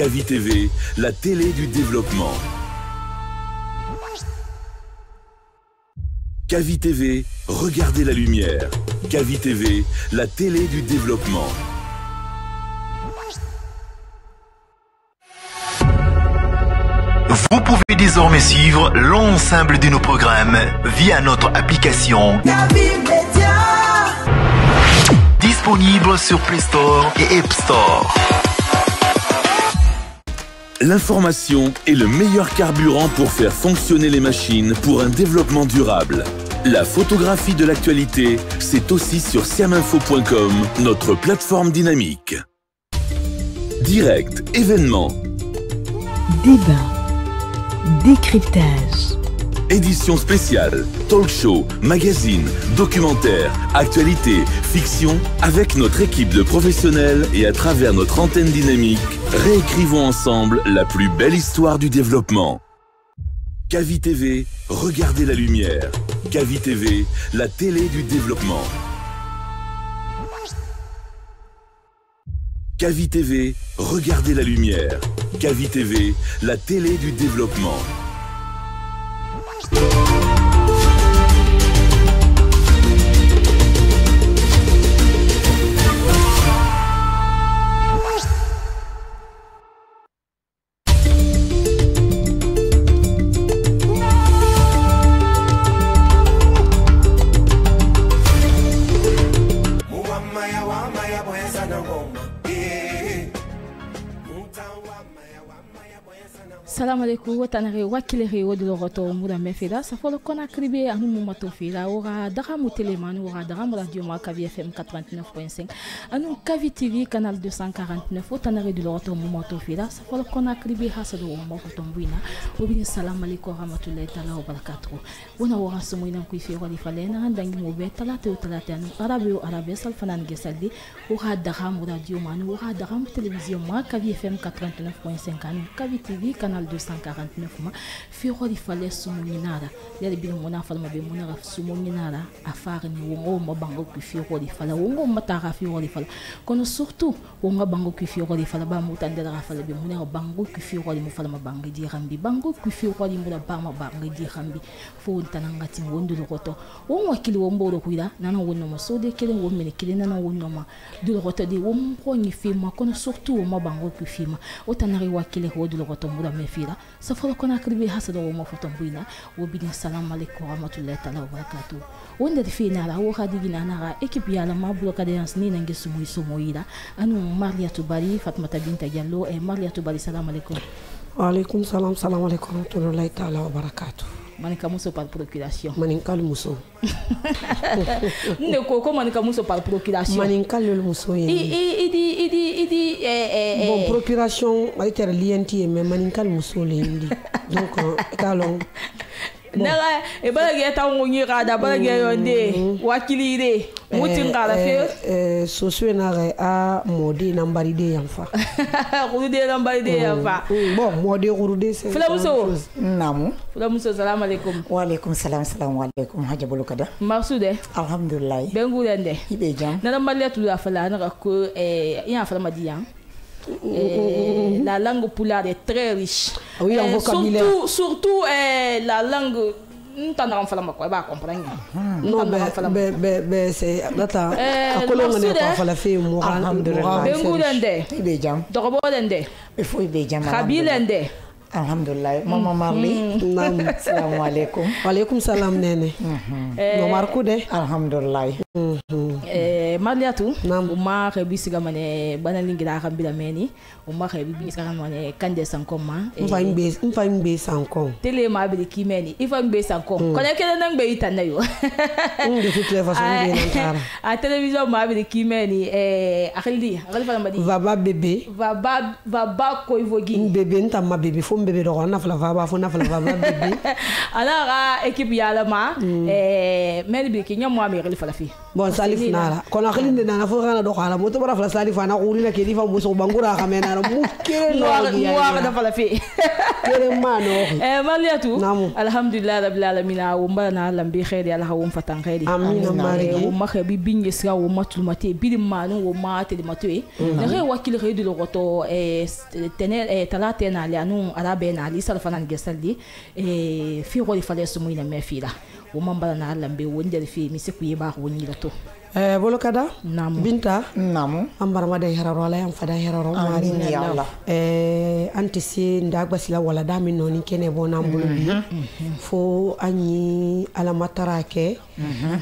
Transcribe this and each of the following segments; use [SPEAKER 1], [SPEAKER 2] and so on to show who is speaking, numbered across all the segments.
[SPEAKER 1] Kavi TV, la télé du développement. Kavi TV, regardez la lumière. Kavi TV, la télé du développement.
[SPEAKER 2] Vous pouvez désormais suivre l'ensemble de nos programmes via notre application disponible sur Play Store et App Store.
[SPEAKER 1] L'information est le meilleur carburant pour faire fonctionner les machines pour un développement durable. La photographie de l'actualité, c'est aussi sur siaminfo.com, notre plateforme dynamique. Direct, événements,
[SPEAKER 3] débat, décryptage,
[SPEAKER 1] édition spéciale, talk show, magazine, documentaire, actualité, fiction, avec notre équipe de professionnels et à travers notre antenne dynamique, réécrivons ensemble la plus belle histoire du développement. Kavi TV, regardez la lumière. Kavi TV, la télé du développement. Kavi TV, regardez la lumière. Kavi TV, la télé du développement.
[SPEAKER 4] Salam alaikum watanare wakilere wodi roto mura mefida sa folo kona kribe anu mumato fida ora daga mutelemanu ora daga radio ma Kavi FM 89.5 anu Kavi TV canal 249 watanare de roto mumato fida sa folo kona kribe hasado mo fotombuina obi salam alaikum rahmatullahi taala wa barakatuh wana wora sumuina ku fi wali falena ndangi mo be talata anu arabe sal fanan gesaldi ora daga radio manu ora daga television ma Kavi FM 89.5 anu Kavi TV canal 249 ma fi rodi fale sumunara yali bi mona falma be mona sumunara afare ni wongo mabango ku fi rodi fala wongo matara fi rodi fala kono surtout wongo bango ku fi rodi fala ba mutandela fala be mona bango ku fi rodi mu fala mabangi di rambi bango ku fi rodi mu ba mabangi di rambi fo tananga ti wondo roto wongo wakili wombo ro kuida nana wonno mo so de kele wo mele kele nana wonno ma du roto de wombo ni fi ma kono surtout wongo bango ku fi ma o tanari wakili rodo roto mu da fila safolo kona kribe hasado mo fotombuina wo bidin salam alaikum rahmatullahi taala wa barakatuh wonde fina la wo hadigina na équipe ya la mablo cadence ni nangi sumoira anu Mariatou Bari Fatmata Binta Diallo et Mariatou Bari salam alaikum
[SPEAKER 5] wa alaikum salam alaikum rahmatullahi taala wa barakatuh
[SPEAKER 4] manika muso par procuration
[SPEAKER 5] maninkal muso
[SPEAKER 4] ne ko manika muso par procuration
[SPEAKER 5] maninkal muso
[SPEAKER 4] idi
[SPEAKER 5] bon procuration ay ter lienti mais maninkal muso le indi donc talon
[SPEAKER 4] naga e balage ta ngonyi rada balage yonde wakili ide mutin kala fe
[SPEAKER 5] soso na a modi nambaride yanfa
[SPEAKER 4] rude nambaride yanfa
[SPEAKER 5] bon modi rude c'est
[SPEAKER 4] flamuso
[SPEAKER 6] namu
[SPEAKER 4] flamuso salam alaikum
[SPEAKER 6] wa alaikum salam alaikum hajabulu kada
[SPEAKER 4] masude
[SPEAKER 6] alhamdulillah
[SPEAKER 4] bengulende
[SPEAKER 6] ibe jam
[SPEAKER 4] na Mariatou afala na ko ya afala madian la langue pulaar est très riche.
[SPEAKER 5] Oui, en vocabulaire.
[SPEAKER 4] Surtout la langue. Nous t'en falama quoi, bah comprendre.
[SPEAKER 5] Non, mais c'est data. À Colombe on est pas fallu faire moral.
[SPEAKER 4] Bengulende.
[SPEAKER 6] Ibe jam.
[SPEAKER 4] Dorobolende.
[SPEAKER 6] Il faut ibe jam.
[SPEAKER 4] Kabilende.
[SPEAKER 6] Alhamdulillah. Maman Marley. Salam alaikum.
[SPEAKER 5] Wa alaikum salam nene. No marku de.
[SPEAKER 6] Alhamdulillah.
[SPEAKER 4] Mariatou uma rebi sigamane banalingira kambila meni uma rebi sigamane kande sankoma
[SPEAKER 5] mfa sankom
[SPEAKER 4] télé ma bi kimeni ifa ngbe sankom kone kele nang be itana yo
[SPEAKER 5] de toutes les façons bien entara
[SPEAKER 4] a télévision ma bi kimeni akhli fa madi
[SPEAKER 5] va ba bébé
[SPEAKER 4] va ba ko ivogi
[SPEAKER 5] bébé ntama bébé fo bébé do na fala va fo na fala va bébé
[SPEAKER 4] ala ga équipe yala ma mel bi ki nyam wa mi rel fala fi
[SPEAKER 5] bon salif nara kono khilinde na fo kana do khala mo to bara fala salif na quli la ke di fa mo so bangura khamena mu ke no
[SPEAKER 4] wa da fala fi
[SPEAKER 5] kere ma no
[SPEAKER 4] maliatu alhamdulillah rabbil alamin wa mbana lambi khair ya allah wa fatan khair
[SPEAKER 5] amin mari
[SPEAKER 4] wa ma khabi binge sra wa matulmate bidim manu wa ma te matwe re wakil re de logoto tener talate na ali anu arabe na ali salfana ngesaldi fi roli fale sumu ina me fila wa mambala na lambe wonde fi mi se kuye ba woni lato
[SPEAKER 5] bolo kada
[SPEAKER 4] namu
[SPEAKER 5] binta
[SPEAKER 6] namu
[SPEAKER 5] ambara ma de heraro la yam fada heraro mari
[SPEAKER 6] ya allah
[SPEAKER 5] anti si ndagba sila wala dami noni kene bona mbulu bi fo anyi ala matarake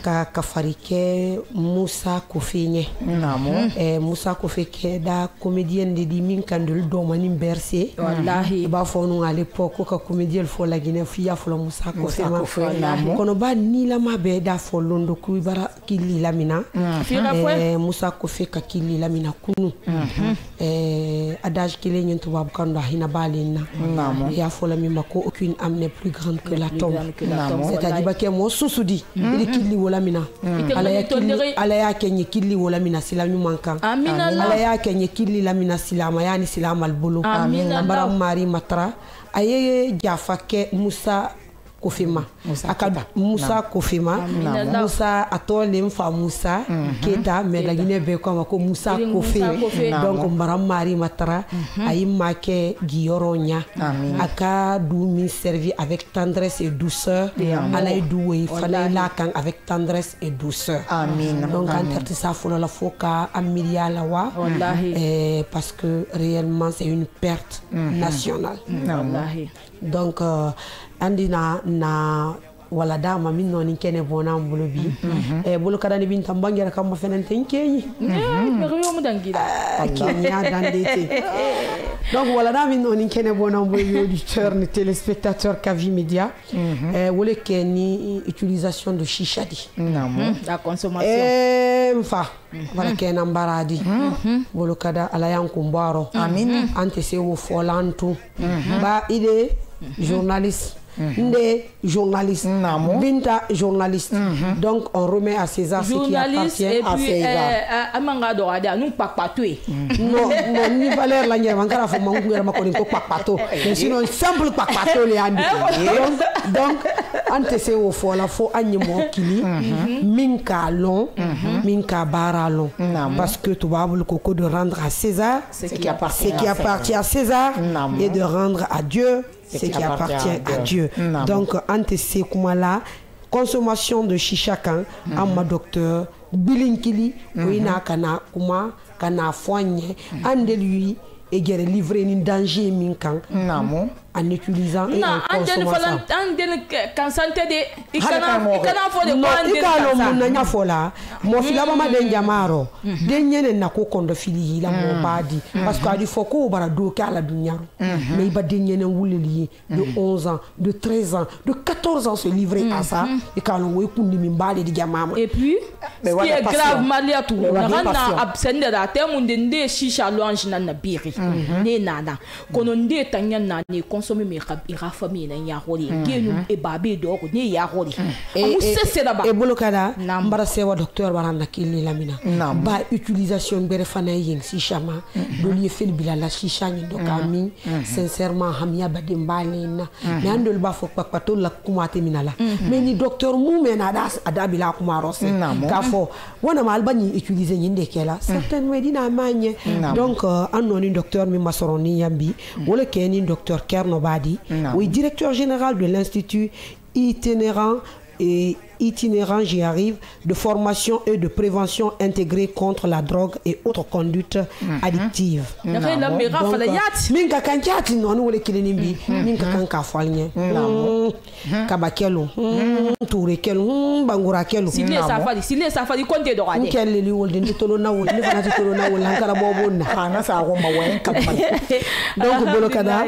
[SPEAKER 5] ka kafarike Musa Kofinye
[SPEAKER 6] namu
[SPEAKER 5] Musa Kofike da comédienne de di min kandul do mani bercé
[SPEAKER 4] wallahi
[SPEAKER 5] ba fo no à l'époque ka comédienne fo la Guinée fiya fo Musa Kofema
[SPEAKER 6] namu
[SPEAKER 5] kono ba ni la ma be da fo londo ku bara kili lamina Musa Kofi ka kili lamina kunu adage kile nyentu ba kando hina balina ya fo la mi mako aucune âme n'est plus grande que la tombe c'est-à-dire ba ke mo susudi ili kili wala mina ala ya kenye kili wala mina sila nyumankan ala ya kenye kili lamina silama yani silama albulu bara mari matra aye jafake Musa Kofima akada Musa Kofima Musa atole mfa Musa keta mais la Guinée be ko Musa Kofi donc mbaram mari matra ayi make gioronya aka du mi servi avec tendresse et douceur alay doué fallait la kan avec tendresse et douceur donc interti ça faut la foka amilia la wa parce que réellement c'est une perte nationale donc andina na wala dama min non kene bona mbulu bi bulu kada ni bin tambangera kam ma fenen tenkeyi
[SPEAKER 4] me riyo mu dangida
[SPEAKER 5] kenya dandete donc wala dama min non kene bona mbulu bi auditeur ni téléspectateur Kavi Media wole keni utilisation de chicha di
[SPEAKER 4] la consommation
[SPEAKER 5] mfa wala kena mbaradi bulu kada ala yankumbaro amin ante se wo folantu ba ide journaliste Ndé journaliste, Binta journaliste. Donc on remet à César ce qui appartient à César.
[SPEAKER 4] Amanga doada nous pakpatoué.
[SPEAKER 5] Non, ni valeur la nyama ngara fo mangura makoni ko pakpato. Mais sinon simple pakpato le andi. Donc ante se wo fo la fo anyimo kili minka long, minka baralon. Parce que tu vas le coco de rendre à César
[SPEAKER 6] ce qui appartient
[SPEAKER 5] à César et de rendre à Dieu ce qui appartient à Dieu. Donc, ante se kumala consommation de chicha kan amma docteur bilinkili wina kana kuma kana foigne ande lui et guerre livré ni danger min kan en utilisant et en consommant ça.
[SPEAKER 4] Quand santé de ikana fo de
[SPEAKER 5] ikano munanya fola mo filama ma den jamaro den nyene na ko kondo fili la mo badi parce que adi foko bara do kala dunyaro mais ba den nyene wuleli de 11 ans de 13 ans de 14 ans se livrer à ça et quand on voit kundi min bali di jamama
[SPEAKER 4] et puis ce qui est grave maliatu na absende da temunde nde shisha lounge na biri ne nana kono nde tanya na ne consommer mes famille na ya hori kenu e babe do ne ya hori
[SPEAKER 5] et bolokada mbara sewa docteur baranda kili lamina ba utilisation bere fana yin si chama do li fel bila la shisha ni do kami sincèrement hamia badimbale na mais andol ba fo papato la kumate minala mais ni docteur mu mena das adabila kuma rose ka fo wana mal bani utiliser nyinde kela certaines medina manye donc anoni docteur mi masoroni yambi wala keni docteur Kerno Badi oui directeur général de l'institut itinérant j'y arrive de formation et de prévention intégrée contre la drogue et autres conduites addictives. Minka kanchati non wole kilinimbi minka kanka falnye kabakelo turekelo bangurakelo
[SPEAKER 4] sile safari konte do ade
[SPEAKER 5] kelle li wolde tolo na wolde fana tolo na wolde hankara bobonna
[SPEAKER 6] ana sa gomba wen kabba
[SPEAKER 5] donc bolokada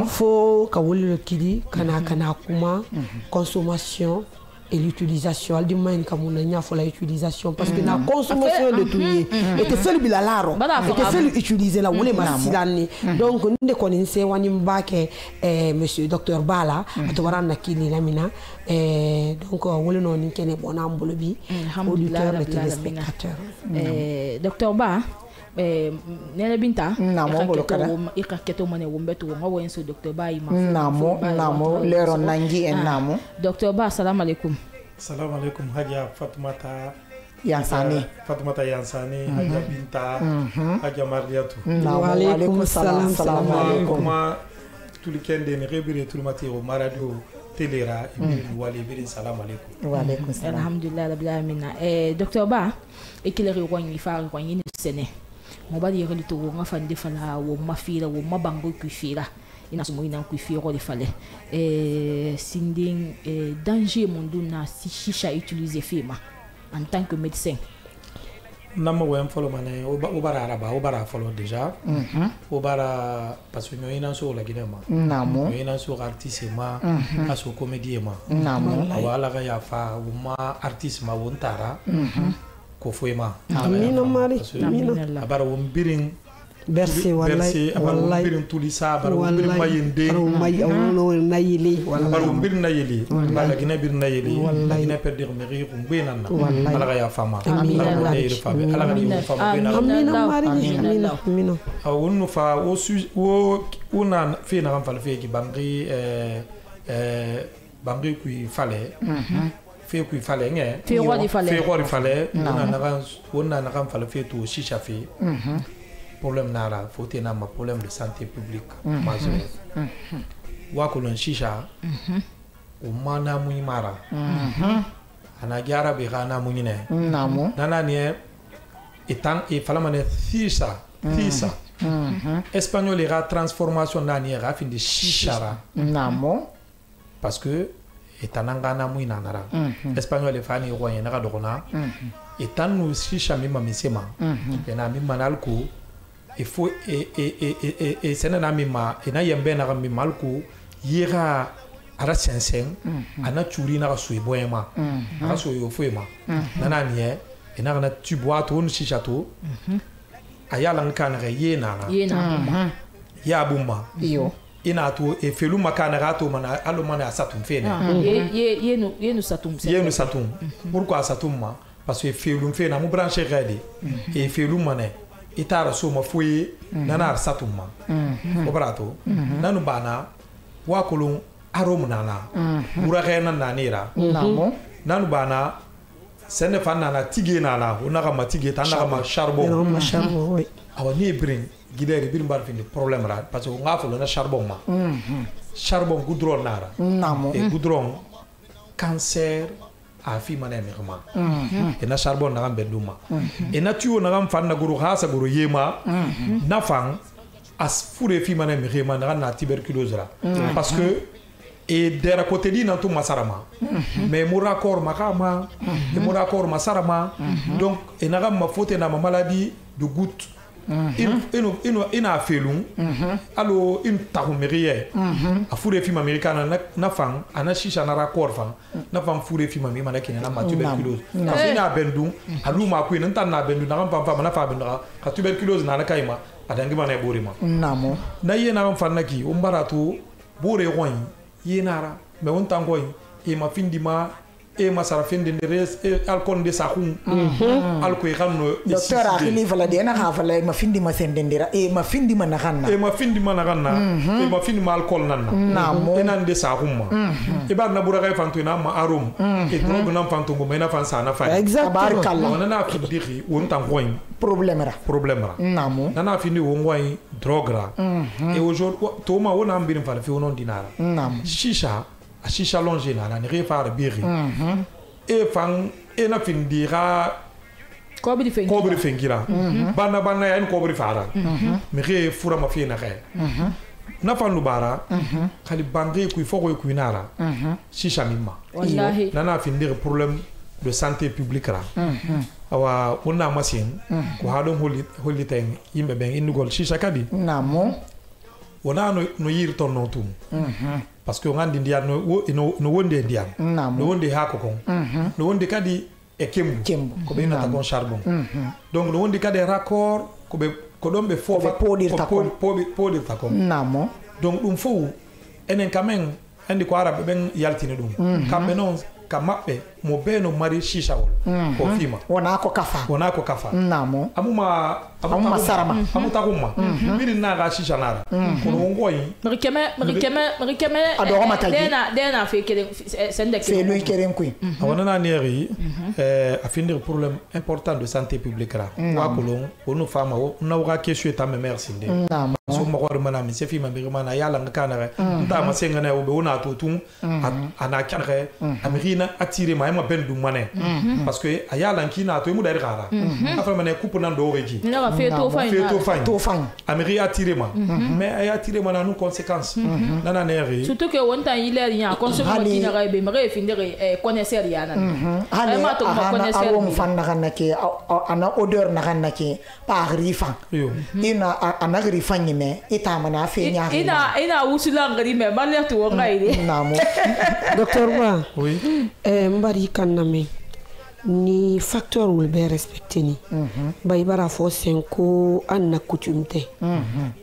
[SPEAKER 5] fo ka wolde kidi kana kuma consommation et l'utilisation du moyen comme on a fait l'utilisation parce que la consommation de tout et que fait le bilalaro et que fait l'utiliser la woule masilani donc nous ne connaissons wani mbake monsieur docteur Bala atwara na kili lamina donc woule non ni kene bona mbolobi auditeur et téléspectateur
[SPEAKER 4] docteur Ba Nene Binta ikaketo mane wumbetu ngawo enso Dr. Ba ima
[SPEAKER 6] namo lero nangi en namo
[SPEAKER 4] Dr. Ba assalamu alaikum.
[SPEAKER 7] Assalamu alaikum Haja Fatoumata
[SPEAKER 6] Yansani
[SPEAKER 7] Fatoumata Yansani Haja Binta Haja Mardiatou
[SPEAKER 5] wa alaikum salam
[SPEAKER 6] salam alaikum
[SPEAKER 7] tout le week-end ne rebire tout le matin au radio Telera ibiri wali ibiri salam alaikum
[SPEAKER 6] wa alaikum salam
[SPEAKER 4] alhamdulillah rabbil alamin Dr. Ba ekilere wonyi fa wonyi sene mobali yeli to nga fande fala wo mafira wo mabango kufira ina sumo ina kufira ko fale sinding danger mundu na si shisha utiliser fema en tant que médecin
[SPEAKER 7] nama wem folo mané o bara araba o bara folo déjà o bara parce que nous ina so la ginema
[SPEAKER 6] namo
[SPEAKER 7] ina so artiste ma aso comédie ma
[SPEAKER 6] namo
[SPEAKER 7] wala ga ya fa ma artiste ma wontara ko foyma
[SPEAKER 5] amina mari
[SPEAKER 7] amina abara wombirin
[SPEAKER 5] berse wallahi
[SPEAKER 7] wallahi wombirin tulisa abara wombirin mayende
[SPEAKER 5] may awno nayili
[SPEAKER 7] abara wombirin nayili bala gina bir nayili gina perdir meri rumbena na ala ya fama
[SPEAKER 5] amina
[SPEAKER 7] ala ga fama
[SPEAKER 5] amina mari amina
[SPEAKER 7] awunu fa o o una fe na fal fe ki bangri bangri ku fale fait qu'il fallait
[SPEAKER 4] fait
[SPEAKER 7] quoi il fallait on a fallait faire tout chicha fait problème nara faut tenir ma problème de santé publique majeur wa ko lon chicha o mana muy mara ana gyara be kana munyine
[SPEAKER 6] namo
[SPEAKER 7] nana ne etan e fala mane chicha espagnol era transformation nani era fin de chicha
[SPEAKER 6] namo
[SPEAKER 7] parce que etananga na muina nara espagnol e fani royen na dogona etanu shisha mima misema ena mima nalku il faut et senana mima ena yembe na mima alku yira ara sensen ana churi na so eboyema ara so yo fuema nana nie ena na tuboa to shisha to ayala nkana yena ya bumba
[SPEAKER 6] iyo
[SPEAKER 7] ina to e felu makana gato mana alo mana satum fene
[SPEAKER 4] yenu
[SPEAKER 7] satum pourquoi satum ma parce que felu fene mu brancher gadi e felu mané itara so ma fuyi nana satum ma obrato nanu bana wa kolon arom nana murage nana nira nanu bana sene fanna na tige nana onaka matige tanaka ma charbon
[SPEAKER 5] oui
[SPEAKER 7] awani brin guidere bir mbar fini problème ra parce que nga folo na charbon ma charbon goudron nara
[SPEAKER 6] namo
[SPEAKER 7] et goudron cancer a fi mané mirma et na charbon na gambe duma et na tuo na gam fan na guru hasa guru yema na fan as fure fi mané mirma na tuberculose ra parce que et dera côté di na tout masarama mais murakor makama et murakor masarama donc et na gam ma faute na ma maladie de goutte ina felun allo in tahumerie a fure film américain na fan ana shisha na raccord fan na fan fure film mi mana kina na ma tuberculose parce que ina bendu aluma ku ina tan na bendu na ram pam na fa bendu ka tuberculose na kaima adangi mana borima
[SPEAKER 6] namo
[SPEAKER 7] na yena ram fan na ki o mbarato bore roin yenara me on tangoy e ma findima e masara finde de res e alcon de sakhum alko xamno
[SPEAKER 6] docteur akhili fala de na xafala ma findi ma sendendira e ma findi ma na xanna
[SPEAKER 7] e ma findi ma na xanna e ma findi ma alcool nanna e nan de sakhum ma e bar na bura fanto na ma arom e drogue na fanto go mena fan sa na fa
[SPEAKER 6] exactement
[SPEAKER 7] on na fi diri won tan koy
[SPEAKER 6] problème ra
[SPEAKER 7] namo nana fini won koy drogue ra et aujourd'hui to ma wona ambirin fa fi wonon dinara
[SPEAKER 6] namo
[SPEAKER 7] shisha longe na ni refar biri e fan e na findira
[SPEAKER 4] kobri
[SPEAKER 7] fengira bana ya en kobri fara me re fura ma fi na re na fan lubara khali bangé ku foko ku nara shisha mimma
[SPEAKER 4] wallahi
[SPEAKER 7] nana findira problème de santé publique ra awa wonna masin ko hadon holiten yimbe ben indugol shisha kadi
[SPEAKER 6] namo
[SPEAKER 7] on a no yir ton no tum parce que on andi ndian no wonde ndian no wonde hakokon no wonde kadi e kembu ko be nata kon charbon donc no wonde kadi raccord ko don be fofa podirta kon
[SPEAKER 6] namo
[SPEAKER 7] donc dum fo enen kamen andi ko arabe ben yaltine dum kambe non ka mabbe mo beno mari shisha ko fima
[SPEAKER 6] wona ko kafa
[SPEAKER 7] namo amuma sarama amuta kuma biri na ga shisha nara ko ngoi
[SPEAKER 4] rikeme
[SPEAKER 6] adoro matagi
[SPEAKER 4] dena fe kele sende
[SPEAKER 6] fe lui keren kui
[SPEAKER 7] awona na neri a finir problème important de santé publique ra wa kolon onu fama o na wa question ta me merci ndé so mo ko mana mi se fima bi mana yala ngana nta ma senga na o na to tun ana kanre amrina attirer ma ben du mané parce que ayala nkina to mu dari gara afra mané coupe nan do reji
[SPEAKER 4] na fait to fine
[SPEAKER 7] amri attirer ma mais ay attirer ma na nous conséquences nana neri
[SPEAKER 4] surtout que on temps il est rien consommer qui na be me finir connaisseur ya nan
[SPEAKER 6] ma to connaisseur on fan na kan ke ana odeur na kan ke par rifan ina ana rifan ni me ita mana fe nya
[SPEAKER 4] ina usula ngari me maler to ngai
[SPEAKER 6] namo
[SPEAKER 5] docteur Wa
[SPEAKER 7] oui
[SPEAKER 5] mbari kaname ni facteur will be respecté ni bay bara fo senko anna coutumte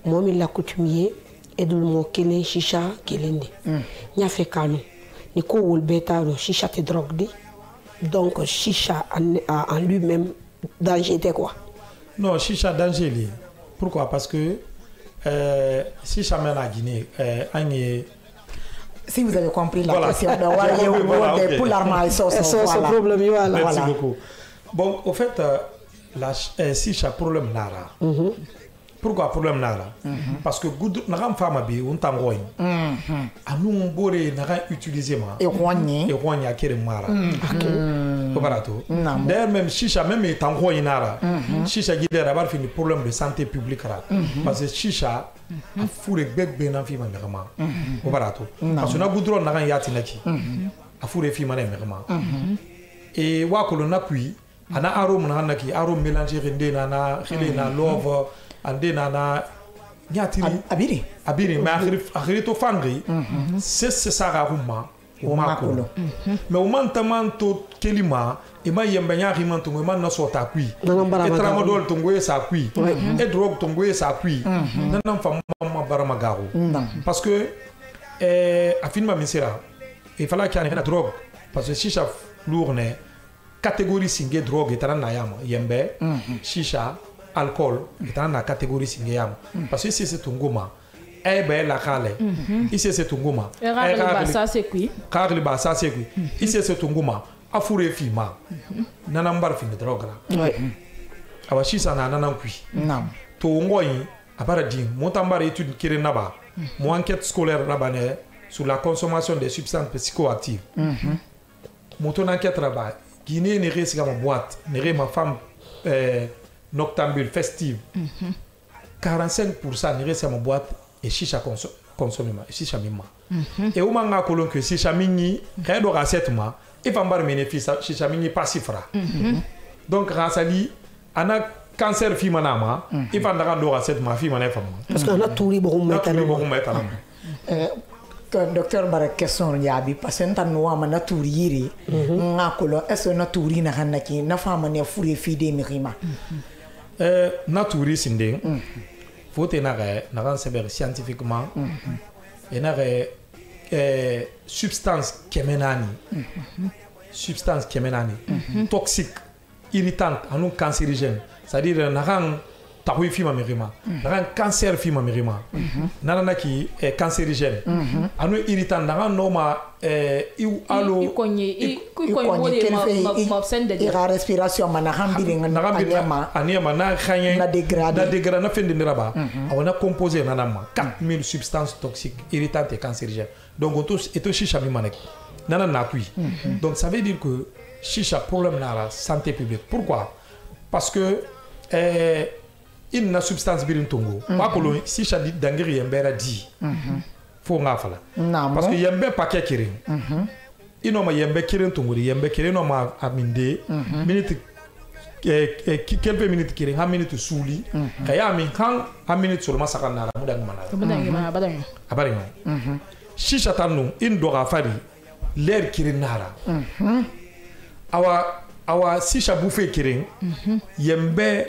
[SPEAKER 5] momi la coutumier edul mo kele shisha kelende nya fe kanu ni ko will beta ro shisha te drogue di donc shisha en lui-même danger quoi
[SPEAKER 7] non shisha danger li pourquoi parce que shisha mena à Guinée
[SPEAKER 6] si vous avez compris la question de pour l'armée
[SPEAKER 5] ce problème
[SPEAKER 7] merci beaucoup bon au fait la shisha problème nara pourquoi problème nara parce que good na femme bi on tangoy anu bore na utiliser ma
[SPEAKER 6] et
[SPEAKER 7] ronya kere mara ok barato d'ailleurs même shisha même tangoy nara shisha gidera bar fini problème de santé publique ra parce que shisha a fure bebbe na fi manama barato parce que na goudron na yati naki a fure fi manama et wa ko na puis ana arôme na naki arôme mélanger ndé na khile na love ande na nyatiri abiri mais akhiri to fangri c'est ça garuma o makolo mais o mantamanto kelima e ma yemba nyari manto mo man na sota kui e tramadol to ngoye sa kui e drogue to ngoye sa kui nanam fam ma barama garu parce que afin misera il fallait qu'il y ait la drogue parce que shisha lourne catégorie singe drogue etana na yama yembe shisha alcool etana na catégorie singe yama parce que si c'est tungoma e be la kale ici c'est tungoma
[SPEAKER 4] ça c'est kui
[SPEAKER 7] car le basa c'est kui ici c'est tungoma afure fima nanambar fin de drogue là awa shisha na nanan kui to ngoyi abara din montambar étude kire naba mon enquête scolaire là-bas sur la consommation des substances psychoactives mon enquête là-bas Guinée n'est pas ma boîte, n'est ma femme noctambule festive. 45% n'est pas ma boîte et chicha consommé chicha mima. Et au moment où que chicha mini, quand on rachète ma, il va me bénéfice chicha mini passifra. Donc rasali, ana cancer fi manama, il va ndara do rachète ma fi manef ma.
[SPEAKER 5] Parce qu'on a tout libre
[SPEAKER 6] docteur bara question yabi parce que tan no ma naturi yiri ngakolo est-ce naturi na hanaki na fama ne fure fi de mirima
[SPEAKER 7] naturi sinde faut na ran savoir scientifiquement et na substance kemenani toxique irritante anu cancérigène c'est-à-dire na ran tahui fima mirima na cancer fima mirima nana ki cancérigène anu irritant na noma iu alo
[SPEAKER 4] ikonye
[SPEAKER 6] ira respiration mana hambiri
[SPEAKER 7] anyama na khanye na degrade na fendi niraba awana composé nana ma 4000 substances toxiques irritantes et cancérigènes donc on tous et shisha mi manek nana na kui donc ça veut dire que shisha problème na la santé publique pourquoi parce que il na substance birin tongo pa kolo si chadi dangiri yembera di fo ngafala parce que yembe paquet kirin ino ma yembe kirin tongo yembe kirin no ma aminde minute quelques minutes kiring ha minute suli kaya min kan ha minute seulement sakana mudan manara abari shisha tanu in doga fari l'air kiring nara awa shisha bouffé kiring yembe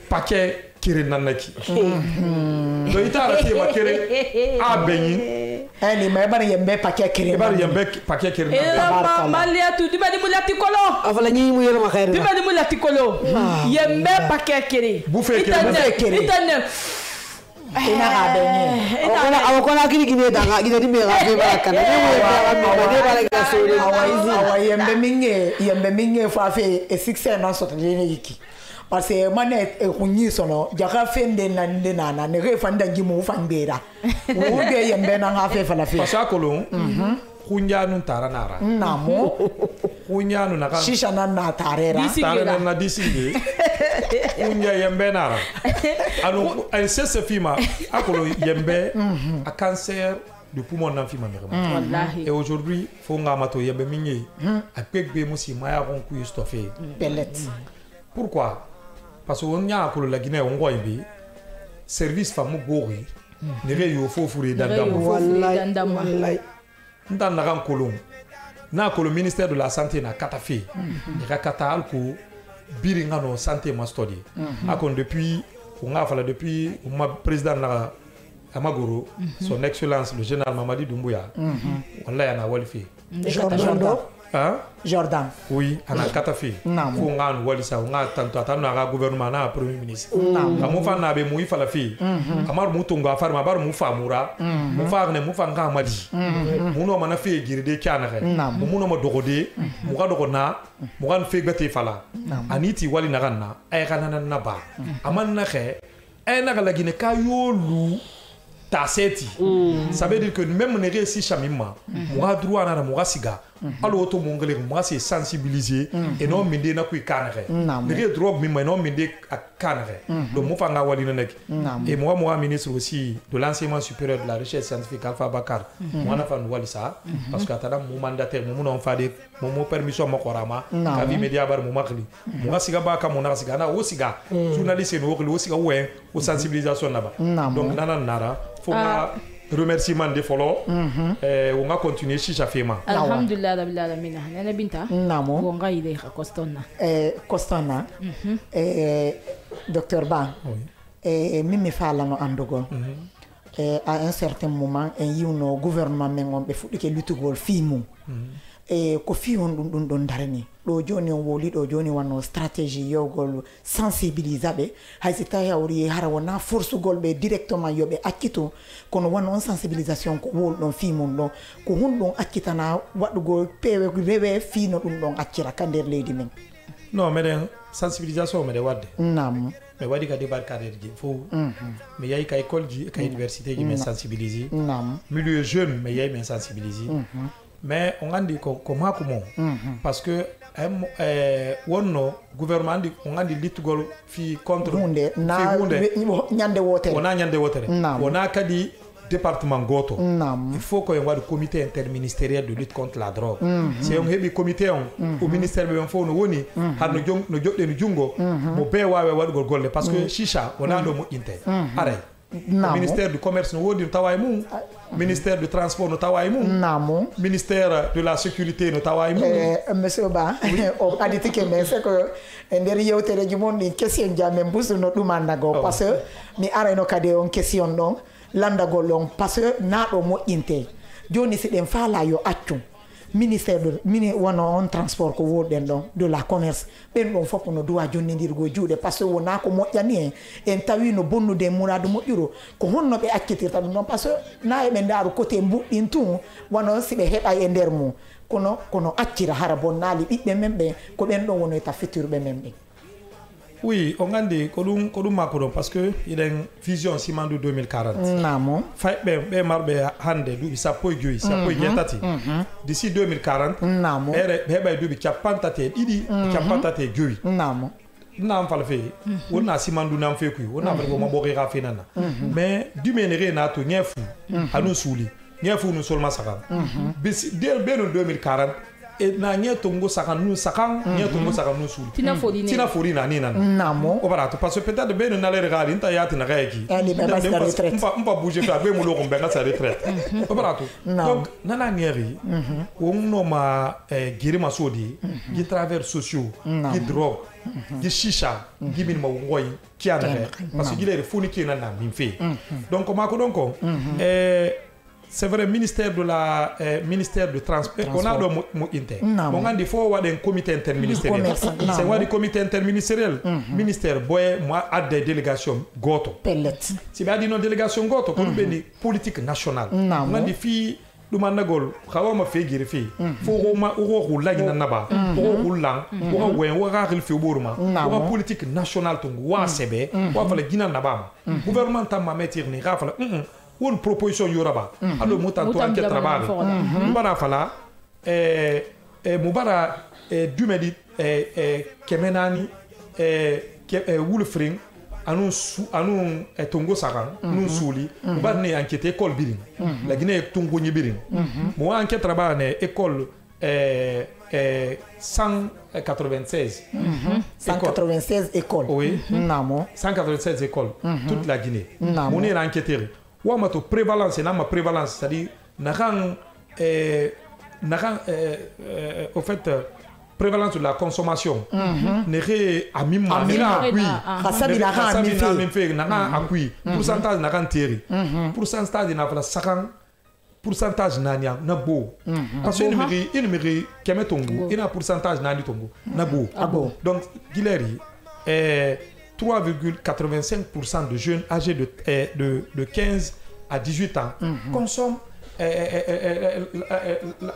[SPEAKER 7] paquet kiring nanaki do itara ti ma kiring a benyi
[SPEAKER 6] ani ma bari yembe paquet kiring
[SPEAKER 7] bari yembe paquet kiring
[SPEAKER 4] ela malia tu dibadi mulati kolo
[SPEAKER 5] avala nyi mu yela ma khair
[SPEAKER 4] dibadi mulati kolo yembe paquet kiring
[SPEAKER 7] bouffé kiring
[SPEAKER 4] itane
[SPEAKER 6] ina ha benyi
[SPEAKER 5] awakona kiri gine danga gine dimbe ga fe baraka na ne bala ga sori
[SPEAKER 6] awa yembe minge fa fe e 6 na so tane yiki parce que mané kunyi sono jaka fende na ndena na ne refanda ngimu fambera wo be yembe na nga fe fala fe
[SPEAKER 7] pasakolo kunyanu taranara
[SPEAKER 6] namo
[SPEAKER 7] kunyanu na kan
[SPEAKER 6] shisha na tarera
[SPEAKER 7] na disige kunya yembe nara anu el sese fima akolo yembe a cancer du poumon na fima vraiment
[SPEAKER 4] wallahi
[SPEAKER 7] et aujourd'hui faut ngamato yembe mingi a pegbe musi maya ron ku stoffer
[SPEAKER 6] pellet
[SPEAKER 7] pourquoi parce que on y a akolo la Guinée on goy bi service famu gori ne re yo fofure dandam
[SPEAKER 5] wallahi
[SPEAKER 7] ndan na kan kolon na kolo ministère de la santé na katafe ni kata alko biri ngano santé ma study akon depuis on a fallu depuis ma président na Amagoro son excellence le général Mamadi Doumbouya wallahi ana walfi
[SPEAKER 6] Jordan
[SPEAKER 7] oui ana katafe fo ngano walisa nga tanto atanu na gouvernement na premier ministre amu fa na be mu ifala fi amar mu tunga far ma bar mu famura mu fa ne mu fa nga madi mu no mana fe girde kyana re mu no ma dogode mu ga dogona mu gan fe gate fala aniti wali na ganna ay kana na ba aman na xe ay na la gine ka yolu taseti ça veut dire que même ne réussi chamima mu ga droit na mu ga siga alors to mongole moi c'est sensibiliser et non minde na ku kanere ne drogue mi non minde kanere donc mo fanga wali na nek et moi ministre aussi de l'enseignement supérieur de la recherche scientifique Alpha Bakar moi na fa wali ça parce que atana mo mandataire mo non fa de mo permission mo korama ka vi media bar mo makli mo siga ba ka mo na siga na o siga journaliste no o siga ouais o sensibilisation na ba donc nana nara faut remerciement de follow on va continuer si ça fait mal
[SPEAKER 4] alhamdulillah rabbil alamin nana binta
[SPEAKER 6] namo
[SPEAKER 4] gonga ile
[SPEAKER 6] costona docteur Ba mimi fala no andogol à un certain moment en yuno gouvernement mengon be fudike lutugol fimu ko fi on don darani do joni on woli do joni wano stratégie yogol sensibilisabe haysita yawri harawona force golbe directement yobe akito kono wano sensibilisation ko wol don fi mon don ko hundon akitana wadugol pewe rewe fi no dum don akira kander leydi men
[SPEAKER 7] non mais sensibilisation mais de wadde
[SPEAKER 6] nam
[SPEAKER 7] mais wadi ka débarcader ji fo mais yay ka école ji ka université ji mais sensibiliser
[SPEAKER 6] nam
[SPEAKER 7] milieu jeune mais yay mais sensibiliser mais on a dit comment parce que wonno gouvernement dit on a dit litugol fi contre
[SPEAKER 6] hunde na nyande wotere
[SPEAKER 7] on a nyande wotere on a kadi département goto il faut qu'on ait un comité interministériel de lutte contre la drogue c'est un hebi comité au ministère be fo no woni har no jodde no jungo mo be wawe wadgol golle parce que shisha on a do mo inte are ministère du commerce no wodi taway mum ministère du transport no taway mum
[SPEAKER 6] namo
[SPEAKER 7] ministère de la sécurité no taway mum
[SPEAKER 6] monsieur Ba o aditi ke mais c'est que nder yewtere ji mon ni question jamen busu no dumanda go parce que mi ara no kade on question non landa go long parce que na do mo inte joni si den fala yo accu ministère de on transport ko woden don de la commerce ben don fop no doa jonni dirgo juude parce que wona ko mo jani en tawi no bonnu de muradu mo juro ko honno be accitirta non parce que na e be ndaru côté mbuddin tout wono sibe heba e nder mu kono accira hara bonnali bibbe membe ko ben don wono ta futurbe membe.
[SPEAKER 7] Oui, on a dit que macron parce que il a une vision ciment de 2040.
[SPEAKER 6] Namo.
[SPEAKER 7] Fait marbe hande du ça peut jouer, ça peut yetati. D'ici 2040,
[SPEAKER 6] namo.
[SPEAKER 7] Heba du chapantate idi chapantate jouer.
[SPEAKER 6] Namo.
[SPEAKER 7] Nam fa le fait. On a ciment du nam fait ku. On a vraiment boire rafi nana. Mais du menere na to nyefu anu souli. Nyefu nous seulement ça. Dès 2040 na nye tongo sakanu sakan nye tongo sakanu suli tina fori na nina
[SPEAKER 6] namo
[SPEAKER 7] o barato parce que peut-être ben na le regarder nta yati na gaiki mpa bouger fa be mulo ko benga sa retraite o barato donc nana ngeri o no ma giri masodi qui travers sociaux qui drogue qui chicha qui bin ma ngoy qui ana parce que il est foni qui na na minfe donc ma ko donc c'est vrai ministère de transport on a do inter on a des fois un comité interministériel c'est quoi le comité interministériel ministère boy moi a des délégations goto
[SPEAKER 6] pellet
[SPEAKER 7] si ba di non délégation goto ko be politique nationale on a des filles lu managol xawa ma fe giri fi fo ma o la ni naba o lang o wen o ga khil fi boruma o politique nationale tung wa sebe wa fala gina naba gouvernement ta ma metir ni ga fala une proposition yoraba allo mutanto enquête travail mubara fala mubara dumedi kemenani wulfring anu tongo sakan nun suli mubara ne enquête école birin la Guinée tongo ni birin mo enquête travail ne école 196
[SPEAKER 6] 196 écoles
[SPEAKER 7] oui
[SPEAKER 6] namo
[SPEAKER 7] 196 écoles toute la Guinée on est enquêteur ou ma prévalence na ma prévalence c'est-à-dire au fait prévalence de la consommation n'est à mimma oui
[SPEAKER 6] hasani la ha mi
[SPEAKER 7] fait na akui pourcentage na kan teri pourcentage na fala 50 pourcentage na nya na bo parce que une mairie kemet tongo ina pourcentage na ni tongo na bo donc Guileri 3,85% de jeunes âgés de 15 à 18 ans consomment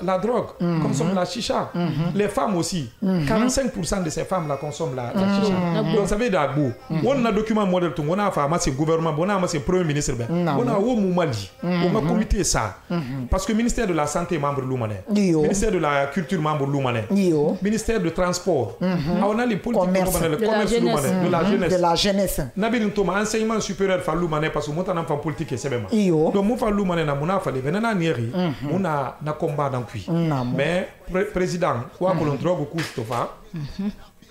[SPEAKER 7] la drogue, consomment la chicha. Les femmes aussi, 45% de ces femmes-là consomment la chicha. Donc ça veut dire que on a un document modèle, on a fait un gouvernement, on a un premier ministre, on a un Mali, on a un comité ça. Parce que le ministère de la Santé membre Loumané, ministère de la Culture membre Loumané, ministère de Transport, on a les politiques
[SPEAKER 6] de la jeunesse.
[SPEAKER 7] Nabil Ntoma, enseignement supérieur fa Loumané parce que moi on a fait politique et c'est même. Donc moi fa Loumané na mona fa on a combat dans lui. Mais président, quoi que l'on drogue au Stofa,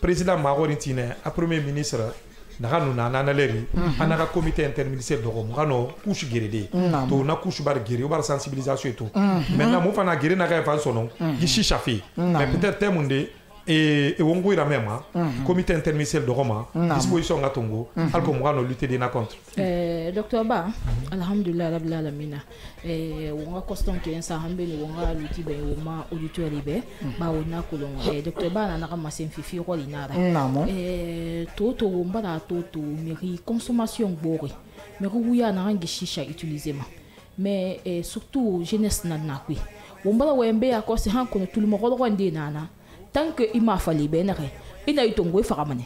[SPEAKER 7] président Maroritine, a premier ministre, n'a un comité interministériel de Rome, n'a couche guéridé, n'a couche bar guéri, bar sensibilisation et tout. Maintenant, moi, on a guéri n'a pas son nom, Gishi Chafi, mais peut-être témoigner. Et on voit même comité interministériel de Roma disposition à Tongo alko mo lutter dina contre
[SPEAKER 4] docteur Ba alhamdulillah rabbil alamin on a constant que ça hambe ni on a lutter be o ma auditeur libe ba on a kolon docteur Ba na na masin fifi ko linara toto mbara toto mairie consommation bori mais wuya na ngi shisha utiliser mais surtout jeunesse na na kwi on mbara wembe akosi han kono tout le monde ko ndina tant que il m'a fallu bien il a eu ton goût faramane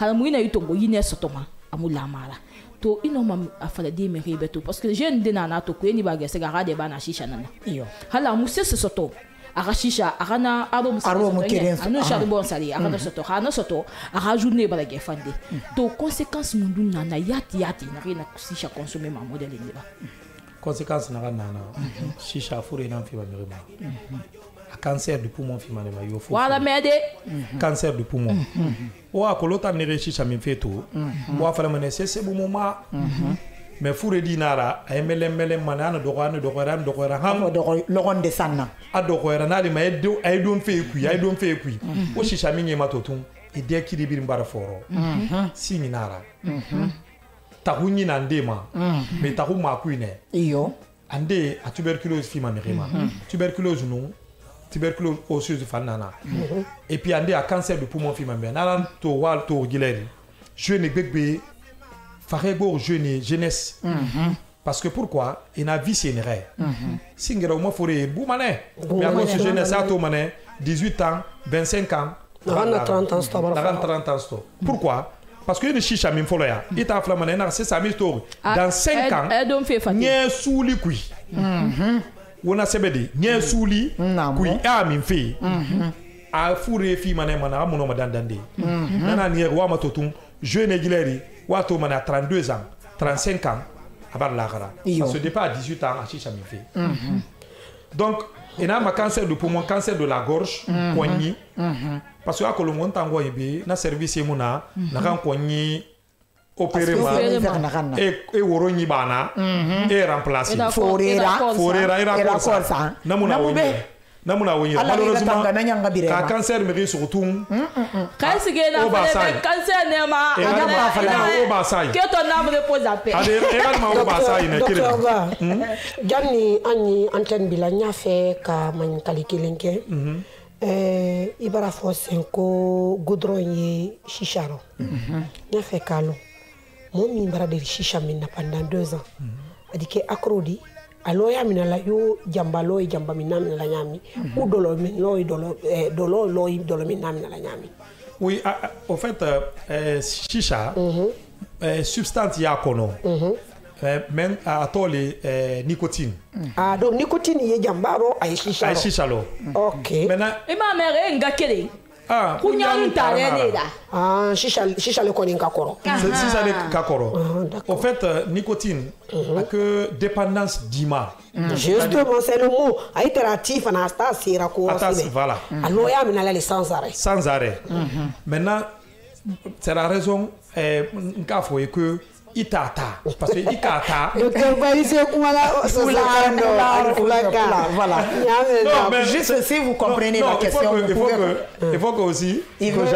[SPEAKER 4] halamu ina eu ton goût yine sotoma amula mala to inoma afala de me ribeto parce que jeune de nana to ko ni bagese gara de bana shisha nana iyo halamu se soto aga shisha agana arom keren anu charbon sali aga soto hana soto aga journée balage fande to conséquence mundu nana yati na rina shisha consommer ma modèle ni ba
[SPEAKER 7] conséquence na nana shisha fure na fi ba mirima cancer du poumon finalement il faut
[SPEAKER 4] voilà m'aider
[SPEAKER 7] cancer du poumon ou à kolota ne rechicha mi feto ou à faire mener c'est bon moment mais foure dinara ay melem manana do ran ham
[SPEAKER 6] do logon de sanna
[SPEAKER 7] ado ko na li may do ay don fe ku o chicha mi ngema totum e de ki dibir mbara foro siminara tahunyi na ndema mais tahuma ku ne
[SPEAKER 6] iyo
[SPEAKER 7] ande a tuberculose fi manema tuberculose non tuberculose osseuse fanana et puis ande a cancer du poumon fi mambe na to wal to gileri jeune bébé farego jeune jeunesse parce que pourquoi il a vie sénéré singera mo foré boumane mais à cause jeunesse a to mané 18 ans 25 ans
[SPEAKER 5] 30 ans
[SPEAKER 7] pourquoi parce que une chicha min foloya ita flamane na c'est sa histoire dans 5 ans nye souli kui wona sebedi nye souli kui a min fe a fouré fi mané mana amuno madandande nana ni wa matotum jeune gileri wa to mana 32 ans 35 ans abar la gara parce que départ à 18 ans a chicha min fe Donc, il y a un cancer du poumon, cancer de la gorge, poignée. Parce que à Colombo, on a un service qui est poignée opéré et woroni bana et remplacé. Forera et la corsa. Namuna wonyi malheureusement ka cancer me surtout
[SPEAKER 4] kasi ge na cancer ne ma
[SPEAKER 7] o basai
[SPEAKER 4] que ton âme repose en paix
[SPEAKER 7] ade également o basai ne kire
[SPEAKER 5] janni ani antenne bila nya fe ka man kalikilenke ibara fo senko goudron ye chicharo nya fe kalo momi bara de chicha minna pendant 2 ans adike akrodi aloya minala yo jambalo jamba minamina la nyami ou dolo minamina la nyami.
[SPEAKER 7] Oui, au fait chicha substance ya kono même à tole nicotine.
[SPEAKER 5] Ah donc nicotine ye jambaro ay chicha.
[SPEAKER 7] Ay chicha lo.
[SPEAKER 5] OK.
[SPEAKER 7] Maintenant
[SPEAKER 4] e ma mere ngakele.
[SPEAKER 7] Ah,
[SPEAKER 4] kunyaru tare da.
[SPEAKER 5] Ah, chicha le koni kakoro.
[SPEAKER 7] Chicha le kakoro. En fait, nicotine a que dépendance d'ima.
[SPEAKER 5] Justement, c'est le mot. Itératif, Anastasie,
[SPEAKER 7] voilà.
[SPEAKER 5] Alors, il y a les sans arrêt.
[SPEAKER 7] Sans arrêt. Maintenant, c'est la raison que Itata, parce que Itata.
[SPEAKER 6] Voilà. Juste si vous comprenez la question,
[SPEAKER 7] il faut que aussi.
[SPEAKER 6] Il veut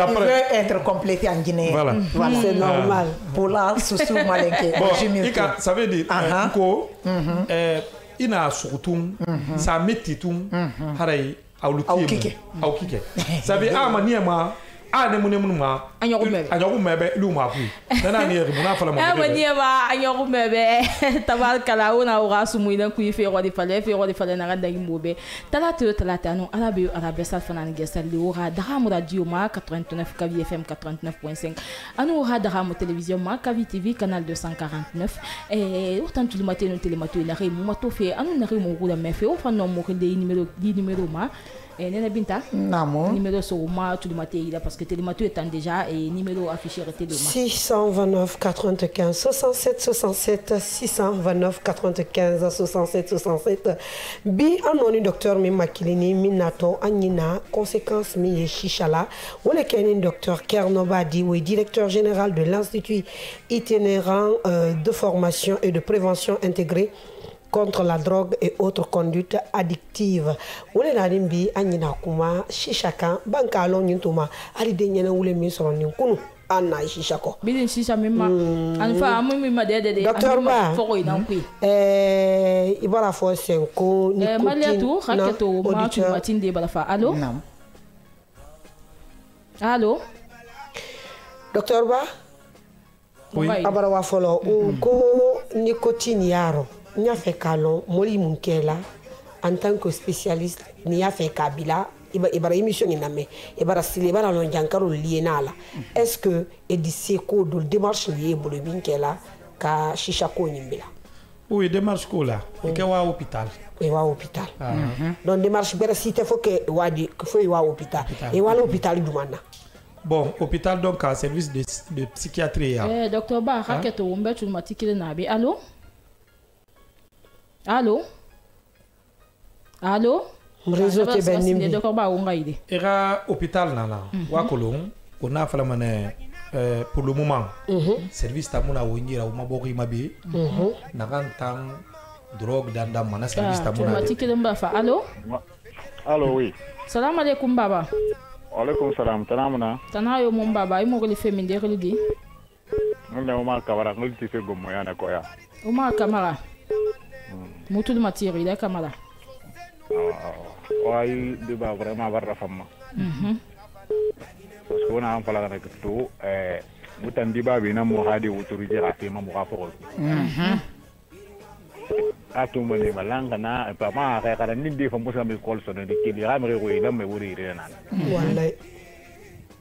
[SPEAKER 6] être complété en Guinée.
[SPEAKER 7] Voilà.
[SPEAKER 5] C'est normal.
[SPEAKER 6] Pour la sous malinké.
[SPEAKER 7] Ça veut dire que ina surtout ça metti tout haray awlukike. Ça veut amaniema ne munema anyogu mebe luma ku nana ni ribuna fala mo
[SPEAKER 4] amaniema anyogu mebe tabarkala ona urasu muina ku ife rodi fale na randa imbobe talata no arabe sal fanan gesal li ora daramu radio ma 89 kavi fm 89.5 anu ora daramu télévision ma kavi tv canal 249 et autant tout le matin no télémato na remu mato fe anu na remu ko da mefe o fa no mo ke numéro ma Nena Binta, numéro sur moi tout le matin parce que Télématou étant déjà et numéro affiché resté de
[SPEAKER 5] 629 95 67 67 629 95 67 67 bi anoni docteur mi makilini minato anina conséquence mi chichala wala kenin docteur Kernobadi ou directeur général de l'institut itinérant de formation et de prévention intégrée contre la drogue et autres conduites addictives. Wole na rimbi anyina kuma shishaka banka lo nyintuma ari de nyena wule mi so ni kunu anna shishako
[SPEAKER 4] bidin shisha mema anfa amumi madede
[SPEAKER 5] docteur ba
[SPEAKER 4] foko ina kui
[SPEAKER 5] ibara fo senko ni
[SPEAKER 4] kuti maliatu raketo ma tu matinde bala fa allo allo
[SPEAKER 5] docteur ba
[SPEAKER 7] oui
[SPEAKER 5] abara wa folo ko nicotine yaro nya fait kalon moli munkela en tant que spécialiste ni a fait kabila ibara émission ni namé ibara sile bara non jankaro lienala est-ce que ediseko do démarche lié bolo binkela ka shisha ko nyimbila
[SPEAKER 7] oui démarche ko la ke wa hôpital
[SPEAKER 5] donc démarche bera cité faut que wadi faut wa hôpital et wa l'hôpital du mana.
[SPEAKER 7] Bon, hôpital donc un service de psychiatrie.
[SPEAKER 4] Docteur Ba raketo umbe tu matikile nabi allo. Allô?
[SPEAKER 5] Réseau te benimbi.
[SPEAKER 4] Docteur Ba unga ide.
[SPEAKER 7] Era hôpital nana. Wakolong, on a fait la mané pour le moment. Service tamuna wonyira umabori mabi. Nakantang drogue danda mana service tamuna.
[SPEAKER 4] Matikile mbafa. Allô?
[SPEAKER 8] Allô oui.
[SPEAKER 4] Salam alaikum baba.
[SPEAKER 8] Alaikum salam. Tanamuna.
[SPEAKER 4] Tanayo mon baba, imo goli feminde relidi.
[SPEAKER 8] Ngone Omar Kamara ngoli tife gomo yana koya.
[SPEAKER 4] Omar Kamara. Mutul matiri da Kamara.
[SPEAKER 8] Ouais, débat vraiment barra femme. Parce qu'on a un peu la tout mutan débat bina mo hadi autorité raté ma mo rapport. Atum bane malanga na pa ma ka ni di famo sa mi call son de ki ramre ko ina me wuri rena.
[SPEAKER 5] Wallahi.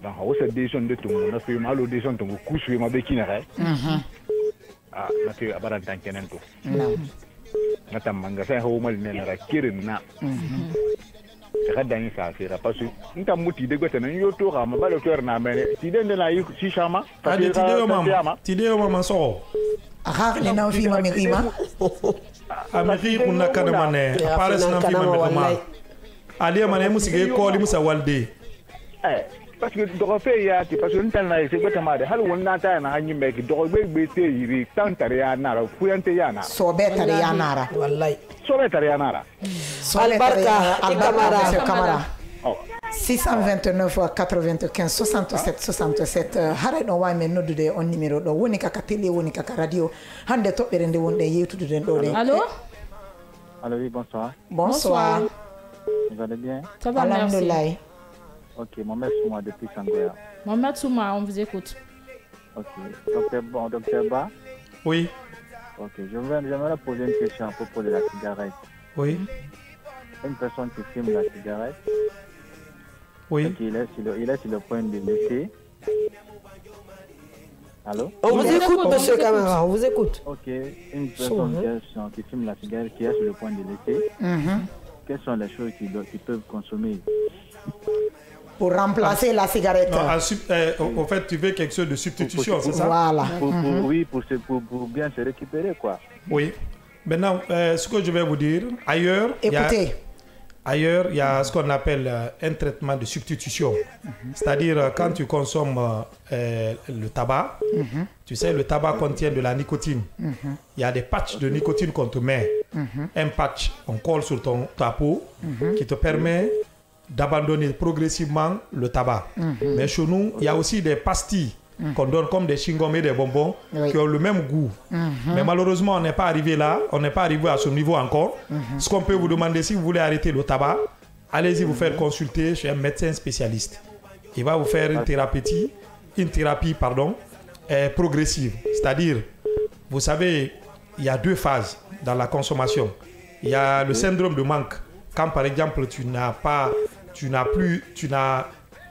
[SPEAKER 8] Donc au cette décision de tout na fi ma lo décision to ku su ma be kina re. Ah, na fi abaran tankenen to. Ngata manga sai ho mal ne na kirin na kada yin safira parce que nta muti de gote nan yo to ga ma ba docteur na mene ti den la yi si chama
[SPEAKER 7] ti de mama so
[SPEAKER 6] aha ne na fi ma mi ima
[SPEAKER 7] amiri kunna kana mane apares na fi mame ali mane musige ko li musa walde
[SPEAKER 8] parce que dogo fe ya ti parce que ntan na se beta made hal wonna ta na hanyi me ki dogo be te yiri tan tare ya nara fuyante ya na
[SPEAKER 6] so be tare ya nara wallahi
[SPEAKER 8] so be tare ya nara
[SPEAKER 6] albarka kamara 629 95 67 67 hare no wa men noddude on numéro do woni kaka télé woni kaka radio hande tobbere nde wonde yewtude den do de
[SPEAKER 4] allô
[SPEAKER 8] oui bonsoir
[SPEAKER 4] vous
[SPEAKER 8] allez bien
[SPEAKER 4] ça va merci
[SPEAKER 8] ok Mohamed Souma depuis Sangoya
[SPEAKER 4] Mohamed Souma on vous écoute
[SPEAKER 8] ok docteur Ba
[SPEAKER 7] oui
[SPEAKER 8] ok j'aimerais poser une question à propos de la cigarette
[SPEAKER 7] oui
[SPEAKER 8] une personne qui fume la cigarette
[SPEAKER 7] oui
[SPEAKER 8] il est sur le point de laisser. Allô?
[SPEAKER 5] On vous écoute, monsieur Camara, on vous écoute.
[SPEAKER 8] Ok, une personne qui fume la cigarette qui est sur le point de laisser. Quelles sont les choses qu'ils peuvent consommer
[SPEAKER 6] pour remplacer la cigarette?
[SPEAKER 7] En fait, tu veux quelque chose de substitution, c'est ça?
[SPEAKER 6] Voilà.
[SPEAKER 8] Oui, pour bien se récupérer, quoi.
[SPEAKER 7] Oui. Maintenant, ce que je vais vous dire, ailleurs,
[SPEAKER 6] écoutez.
[SPEAKER 7] Ailleurs, il y a ce qu'on appelle un traitement de substitution. C'est-à-dire, quand tu consommes le tabac, tu sais, le tabac contient de la nicotine. Il y a des patchs de nicotine qu'on te met. Un patch, on colle sur ta peau, qui te permet d'abandonner progressivement le tabac. Mais chez nous, il y a aussi des pastilles qu'on donne comme des chewing-gums et des bonbons qui ont le même goût. Mais malheureusement, on n'est pas arrivé là, on n'est pas arrivé à ce niveau encore. Ce qu'on peut vous demander, si vous voulez arrêter le tabac, allez-y vous faire consulter chez un médecin spécialiste. Il va vous faire une thérapie progressive. C'est-à-dire, vous savez, il y a deux phases dans la consommation. Il y a le syndrome de manque. Quand par exemple,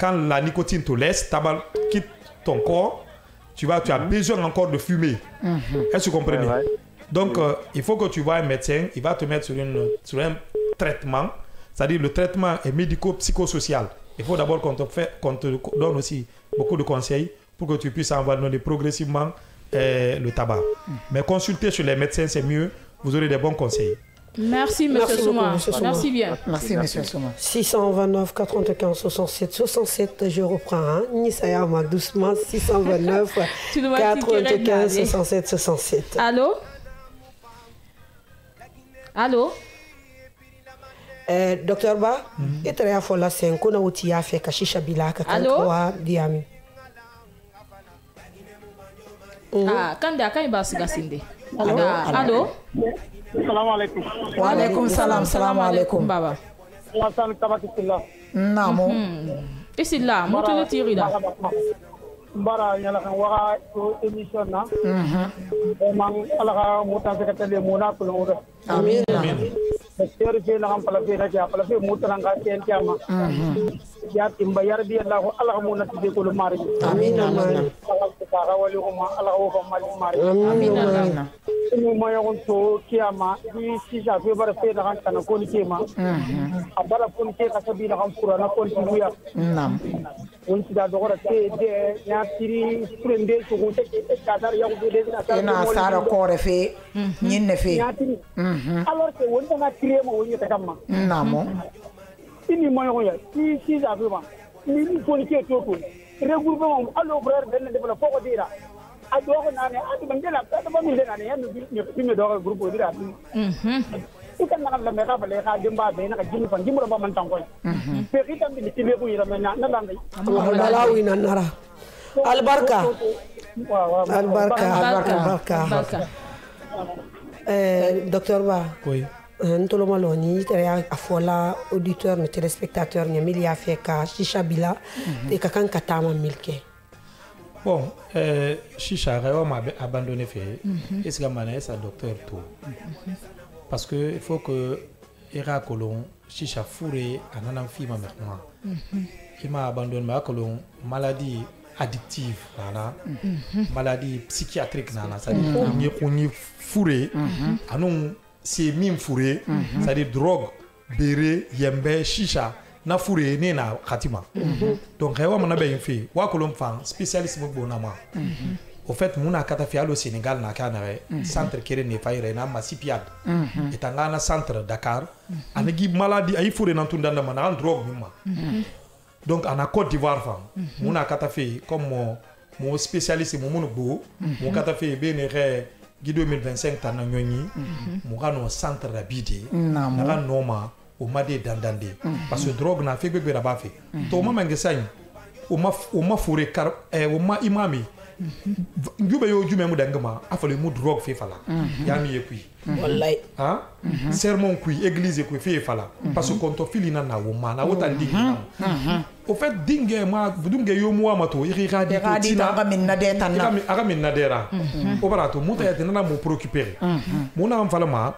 [SPEAKER 7] quand la nicotine te laisse, tabac quitte ton corps, tu as besoin encore de fumer. Est-ce que vous comprenez? Donc, il faut que tu vois un médecin, il va te mettre sur un traitement, c'est-à-dire le traitement est médico-psychosocial. Il faut d'abord qu'on te donne aussi beaucoup de conseils pour que tu puisses abandonner progressivement le tabac. Mais consulter chez les médecins, c'est mieux, vous aurez des bons conseils.
[SPEAKER 4] Merci, monsieur Souma. Merci bien.
[SPEAKER 6] Merci, monsieur Souma.
[SPEAKER 5] 629 95 67 67, je reprends. Nisayama doucement. 629 95 67 67.
[SPEAKER 4] Allô? Allô?
[SPEAKER 5] Docteur Ba, et très à fola c'est un qu'on a outil à faire Kashisha Bilaka.
[SPEAKER 4] Allô?
[SPEAKER 5] Diami.
[SPEAKER 4] Ah, quand il va se gasser. Allô?
[SPEAKER 9] Salam alaikum.
[SPEAKER 6] Wa alaikum salam. Salam alaikum.
[SPEAKER 4] Baba.
[SPEAKER 9] Wasan tabakillah.
[SPEAKER 6] Namo.
[SPEAKER 4] Isillah, moto le tirida.
[SPEAKER 9] Bara yala kan waka to émission na. Man ala mutan se katale mona ko no.
[SPEAKER 6] Amin.
[SPEAKER 9] Docteur fe la kan pala fe na ja pala fe mutan ka ten kama. Ya timba yar bi Allah ala mona ti ko lo mari.
[SPEAKER 6] Amin.
[SPEAKER 9] Amin. Ala wali ko ma ala ko mari.
[SPEAKER 6] Amin.
[SPEAKER 9] Ni ma yon to kiyama di sisa fe bara fe da kan ko ni kema abara ko ni ke ka sabi da kan qur'ana ko ni buya
[SPEAKER 6] nam
[SPEAKER 9] won sida do gora te de ya tiri prende to ko te ka dar ya ko de
[SPEAKER 6] na sara ko re fe nyin ne fe
[SPEAKER 9] alors que won na tire mo woni ta kamma
[SPEAKER 6] namo
[SPEAKER 9] ini ma yon ya ti sisa fe ma ni ko ni ke to regroupement allo frère den de la foko dira ado ko nane ado bangela ado ba mi nane ya ni mi do groupe dira ika na la me ka bale ka dimba be na ka jini fan jimro ba man tan ko pe kita mi ti le ko yira me na la ngai
[SPEAKER 5] Malawi na nara albarka docteur Ba
[SPEAKER 7] oui
[SPEAKER 5] ntolo maloni tere a fola auditeur ne téléspectateur ne milia fait ka shisha bila e ka kan katama milke.
[SPEAKER 7] Bon, Chicha, on m'a abandonné fait. Est-ce que c'est un docteur tout? Parce que il faut que Ira Colon, Chicha fourré, un an fille maintenant. Il m'a abandonné ma colon maladie addictive, maladie psychiatrique, c'est-à-dire on y fourré, anon c'est mime fourré, c'est-à-dire drogue, béré, yembe, chicha. Na fourré né na khatima donc rewa mana be fi wa ko lom fan spécialiste mo bonama au fait mon a kata fi alo Sénégal na kanare centre kere ne fayre na masipiad etanga na centre Dakar anagi maladie ay fure nan tundanda man drogue mima donc en Côte d'Ivoire fam mon a kata fi comme mon spécialiste mon bo mon kata fi benere Guy 2025 tana nyonyi mon no centre rabide na noma o made dandande parce que drogue na fait bebe raba fait to mama ngesany o ma fure kar o ma imami njube yo jume mu dangama afale mu drogue fe fala yami yekui
[SPEAKER 5] wallahi
[SPEAKER 7] hein sermon kui église kui fe fala parce que konto filina na wo mana wota dingi au fait dingue ma budunge yo mu amato iri radi tina aga min nadera o barato muta ya tena mu préoccuper muna am fala ma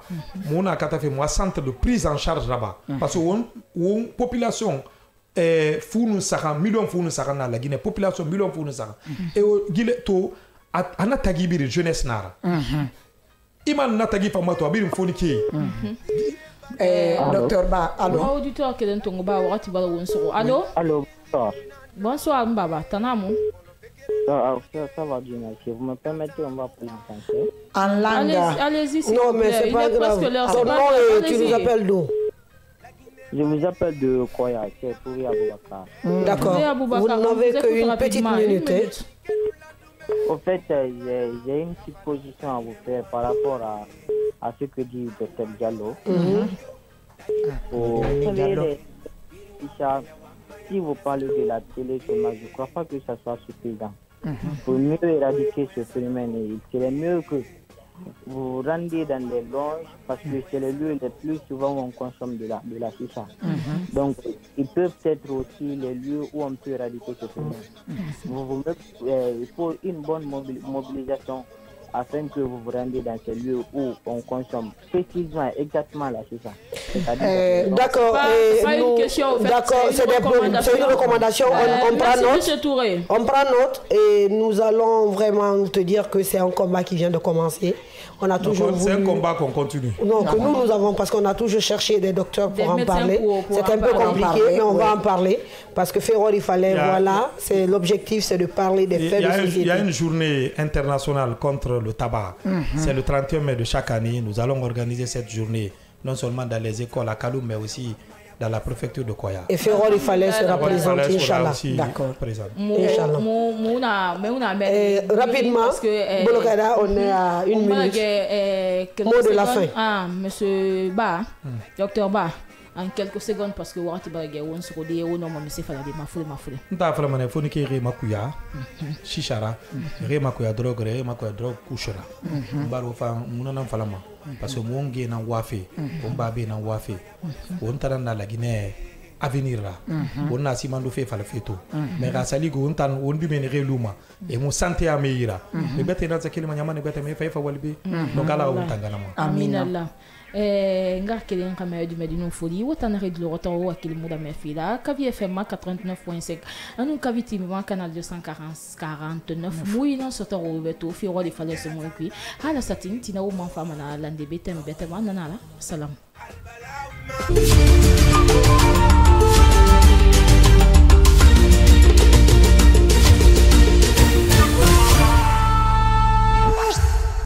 [SPEAKER 7] muna kata fe moi centre de prise en charge là-bas parce que on population funu saka million funu saka na la Guinée population million funu saka et gile to ana tagi bir jeunesse nara iman na tagi fama to abir foni ki
[SPEAKER 6] docteur Ba allo
[SPEAKER 4] auditeur kelen tongo ba wakati bala wonso allo bonsoir mbaba tanamu
[SPEAKER 10] ça va bien, si vous me permettez, on va parler en français.
[SPEAKER 6] En langue.
[SPEAKER 4] Allez-y, s'il
[SPEAKER 5] non,
[SPEAKER 4] vous
[SPEAKER 5] mais
[SPEAKER 4] plaît.
[SPEAKER 5] c'est pas grave. Ton nom, tu nous appelles d'où?
[SPEAKER 10] Je vous appelle de Koya, c'est Touri Aboubakar.
[SPEAKER 5] D'accord. Vous n'avez qu'une petite minute.
[SPEAKER 10] Au fait, j'ai une petite position à vous faire par rapport à ce que dit Dr Diallo. Si vous parlez de la télé seulement, je ne crois pas que ça soit suffisant. Pour mieux éradiquer ce phénomène, il serait mieux que vous vous rendiez dans les loges parce que c'est le lieu le plus souvent où on consomme de la chicha. Donc, ils peuvent être aussi les lieux où on peut éradiquer ce phénomène. Il faut une bonne mobilisation afin que vous vous rendiez dans ces lieux où on consomme précisément, exactement la chicha.
[SPEAKER 5] D'accord. D'accord, c'est une recommandation. On prend note. On prend note et nous allons vraiment te dire que c'est un combat qui vient de commencer. On a toujours voulu...
[SPEAKER 7] C'est un combat qu'on continue.
[SPEAKER 5] Non, que nous avons, parce qu'on a toujours cherché des docteurs pour en parler. C'est un peu compliqué, mais on va en parler. Parce que Ferrol, il fallait, voilà, c'est l'objectif, c'est de parler des faits de société.
[SPEAKER 7] Il y a une journée internationale contre le tabac. C'est le 31 mai de chaque année. Nous allons organiser cette journée, non seulement dans les écoles à Kaloum, mais aussi dans la préfecture de Koya.
[SPEAKER 5] Et Ferrol, il fallait se représenter, Inch'Allah. D'accord. Inch'Allah. Rapidement, Bolokada, on est à une minute. Mot de la fin.
[SPEAKER 4] Ah, monsieur Ba, docteur Ba. En quelques secondes parce que wakati bagay won so de wono ma mese fala de mafule
[SPEAKER 7] nta fala mane foni ke re makuya shishara re makuya drogue kushara baro fa munana fala ma parce que monge na wafe on babe na wafe on taranda la Guinée avenir là on na simando fe fala feto mais ga sali go on tan on bi men reluma et mo santé a meira me bete na zakeli manyama ne bete me fa walbe donc ala on tangana mo
[SPEAKER 4] aminallah ngar kelen kama du medino foli wotana radio roto wakil muda mefila kavi FM 89.5 anu kaviti ma canal 249 muino soto robeto fi roi de fallait ce mois qui hala satin tina o man fama na lande betem betem nanala salam